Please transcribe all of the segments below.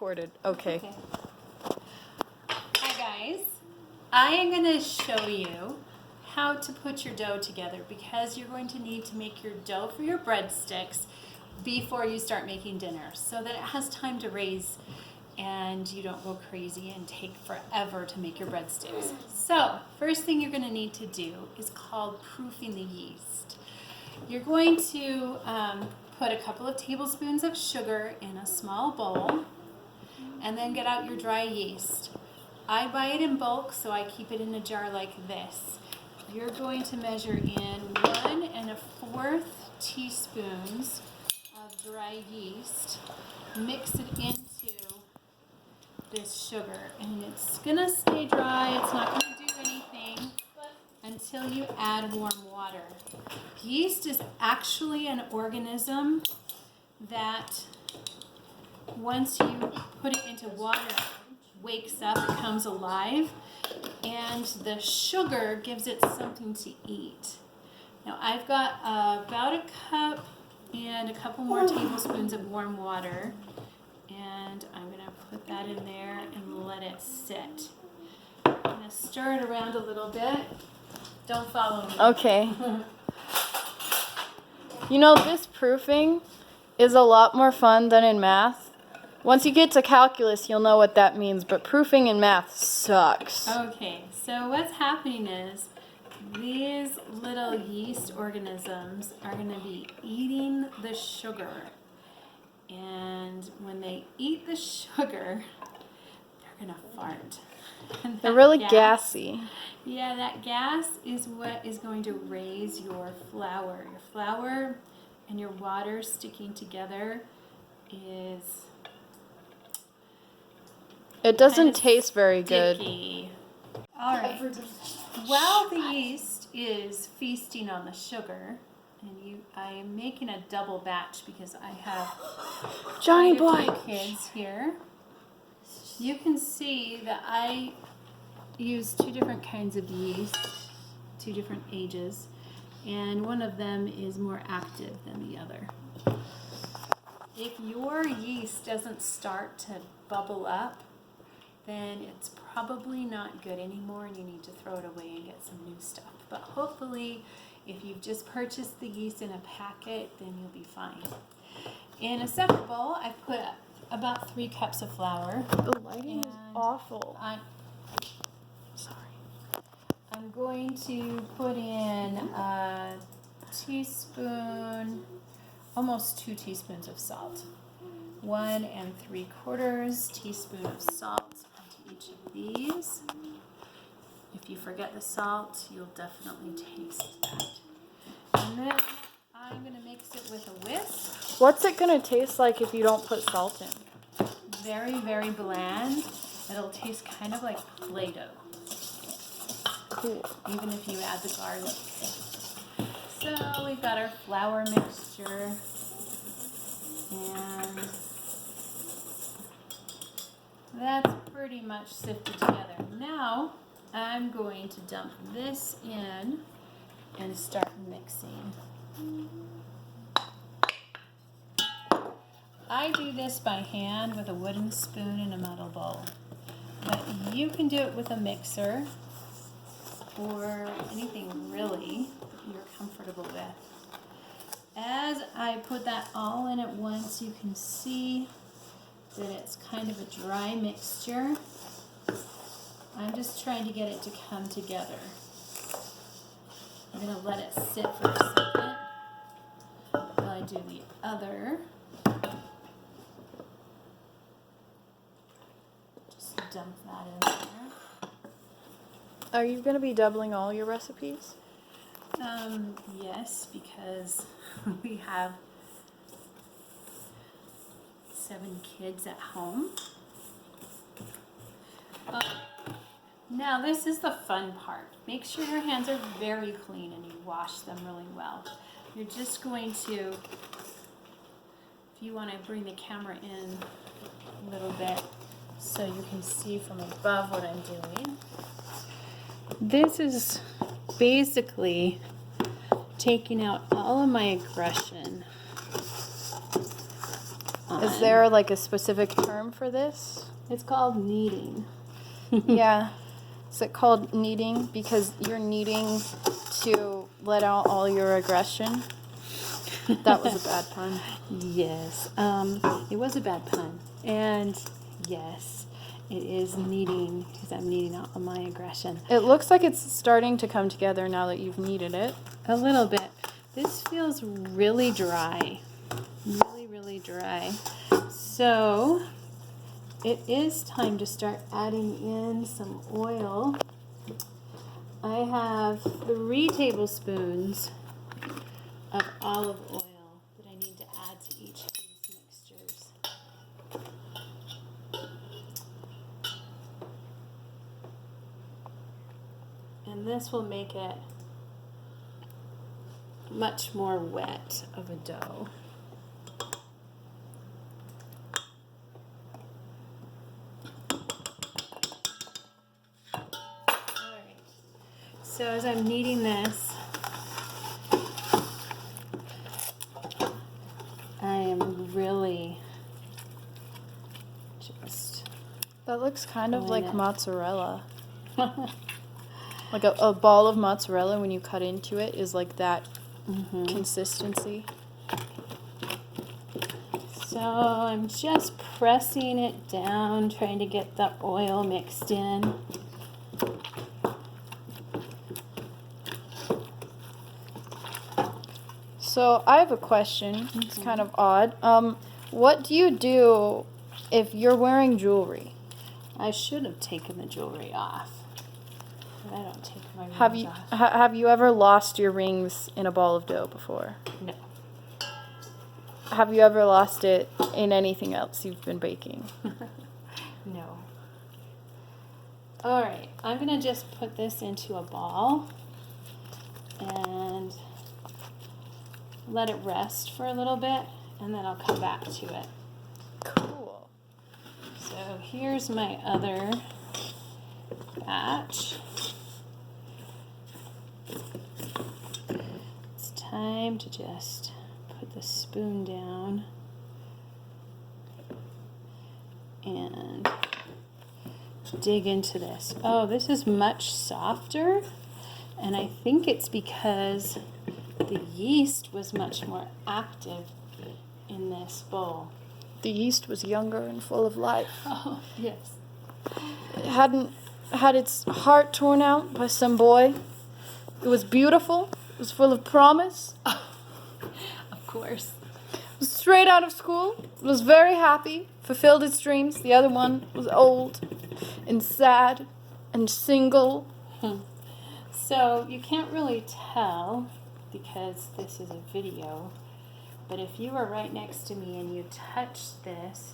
recorded. Okay. Hi guys. I am going to show you how to put your dough together because you're going to need to make your dough for your breadsticks before you start making dinner so that it has time to raise and you don't go crazy and take forever to make your breadsticks. So, first thing you're going to need to do is called proofing the yeast. You're going to put a couple of tablespoons of sugar in a small bowl and then get out your dry yeast. I buy it in bulk, so I keep it in a jar like this. You're going to measure in 1 1/4 teaspoons of dry yeast, mix it into this sugar, and it's gonna stay dry. It's not gonna do anything until you add warm water. Yeast is actually an organism that once you put it into water, wakes up, it comes alive, and the sugar gives it something to eat. Now I've got about a cup and a couple more tablespoons of warm water, and I'm going to put that in there and let it sit. I'm going to stir it around a little bit. Don't follow me. Okay. You know, this proofing is a lot more fun than in math. Once you get to calculus, you'll know what that means, but proofing in math sucks. Okay, so what's happening is these little yeast organisms are going to be eating the sugar. And when they eat the sugar, they're going to fart. And They're that really gas, gassy. Yeah, that gas is what is going to raise your flour. Your flour and your water sticking together is... It doesn't kind of taste very sticky. good. All right. While the yeast is feasting on the sugar, and I am making a double batch because I have Johnny quite a boy. few kids here. You can see that I use 2 different kinds of yeast, 2 different ages, and one of them is more active than the other. If your yeast doesn't start to bubble up, then it's probably not good anymore and you need to throw it away and get some new stuff. But hopefully, if you've just purchased the yeast in a packet, then you'll be fine. In a separate bowl, I've put about 3 cups of flour. The lighting is awful. Sorry. I'm going to put in a teaspoon, almost 2 teaspoons of salt. 1 3/4 teaspoon of salt into each of these. If you forget the salt, you'll definitely taste that. And then I'm going to mix it with a whisk. What's it going to taste like if you don't put salt in? Very, very bland. It'll taste kind of like Play-Doh. Cool. Even if you add the garlic. So we've got our flour mixture. And that's pretty much sifted together. Now I'm going to dump this in and start mixing. I do this by hand with a wooden spoon in a metal bowl, but you can do it with a mixer or anything really that you're comfortable with. As I put that all in at once, you can see that it's kind of a dry mixture. I'm just trying to get it to come together. I'm going to let it sit for a second while I do the other. Just dump that in there. Are you going to be doubling all your recipes? Yes, because we have 7 kids at home. Now this is the fun part. Make sure your hands are very clean and you wash them really well. You're just going to, if you want to bring the camera in a little bit so you can see from above what I'm doing. This is basically taking out all of my aggression Is there like a specific term for this? It's called kneading. Yeah. Is it called kneading because you're kneading to let out all your aggression? That was a bad pun. Yes, it was a bad pun. And yes, it is kneading because I'm kneading out all my aggression. It looks like it's starting to come together now that you've kneaded it. A little bit. This feels really dry. Really, really dry. So it is time to start adding in some oil. I have 3 tablespoons of olive oil that I need to add to each of these mixtures. And this will make it much more wet of a dough. Alright, so as I'm kneading this, I am really just That looks kind of Doing like it. mozzarella. Like a ball of mozzarella when you cut into it is like that consistency. So I'm just pressing it down, trying to get the oil mixed in. So I have a question. It's kind of odd. What do you do if you're wearing jewelry? I should have taken the jewelry off, but I don't take my rings Have you off. have you ever lost your rings in a ball of dough before? No. Have you ever lost it in anything else you've been baking? No. All right, I'm gonna just put this into a ball and let it rest for a little bit, and then I'll come back to it. Cool. So here's my other batch. It's time to just put the spoon down and dig into this. Oh, this is much softer, and I think it's because the yeast was much more active in this bowl. The yeast was younger and full of life. Oh, yes. It hadn't had its heart torn out by some boy. It was beautiful. It was full of promise. Of course. It was straight out of school. It was very happy. Fulfilled its dreams. The other one was old and sad and single. So you can't really tell because this is a video, but if you were right next to me and you touched this,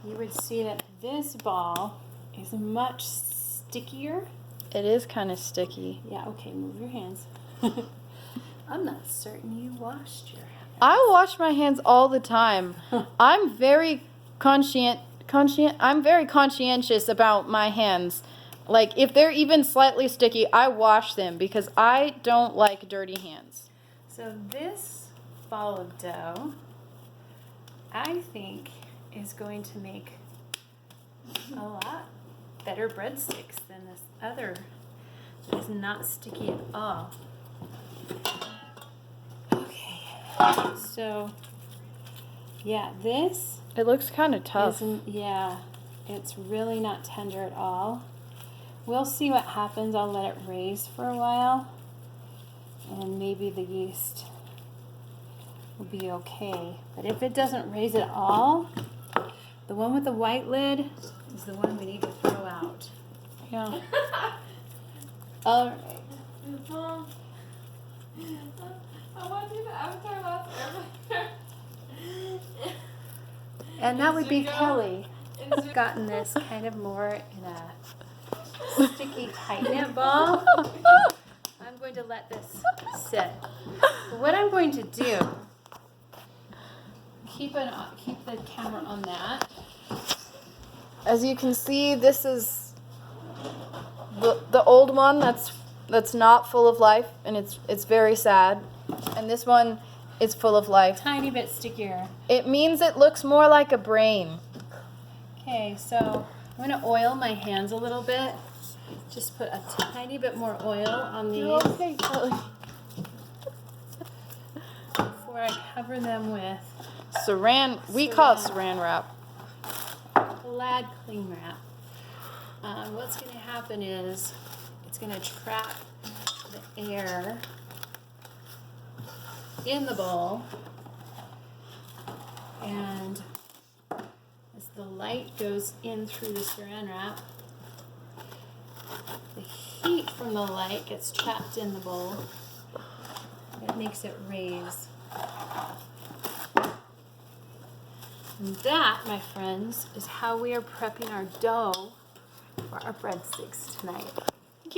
you would see that this ball is much stickier. It is kind of sticky. Yeah, okay, move your hands. I'm not certain you washed your hands. I wash my hands all the time. I'm very I'm very conscientious about my hands. Like, if they're even slightly sticky, I wash them because I don't like dirty hands. So this ball of dough, I think, is going to make a lot better breadsticks than this other that is not sticky at all. Okay, so yeah, this It looks kind of tough. yeah, it's really not tender at all. We'll see what happens. I'll let it raise for a while, and maybe the yeast will be okay. But if it doesn't raise at all, the one with the white lid is the one we need to throw out. Yeah. All right. I want to do the Avatar Last Airbender. And that would be Kelly. It's I've gotten this kind of more in a sticky tight knit ball. I'm going to let this sit. But what I'm going to do, keep the camera on that. As you can see, this is the old one that's not full of life, and it's very sad. And this one is full of life. Tiny bit stickier. It means it looks more like a brain. Okay, so I'm going to oil my hands a little bit. Just put a tiny bit more oil on these Okay, Kelly. before I cover them with We call it saran wrap. Glad cling wrap. What's going to happen is it's going to trap the air in the bowl, and as the light goes in through the saran wrap, the heat from the light gets trapped in the bowl. It makes it raise. And that, my friends, is how we are prepping our dough for our breadsticks tonight.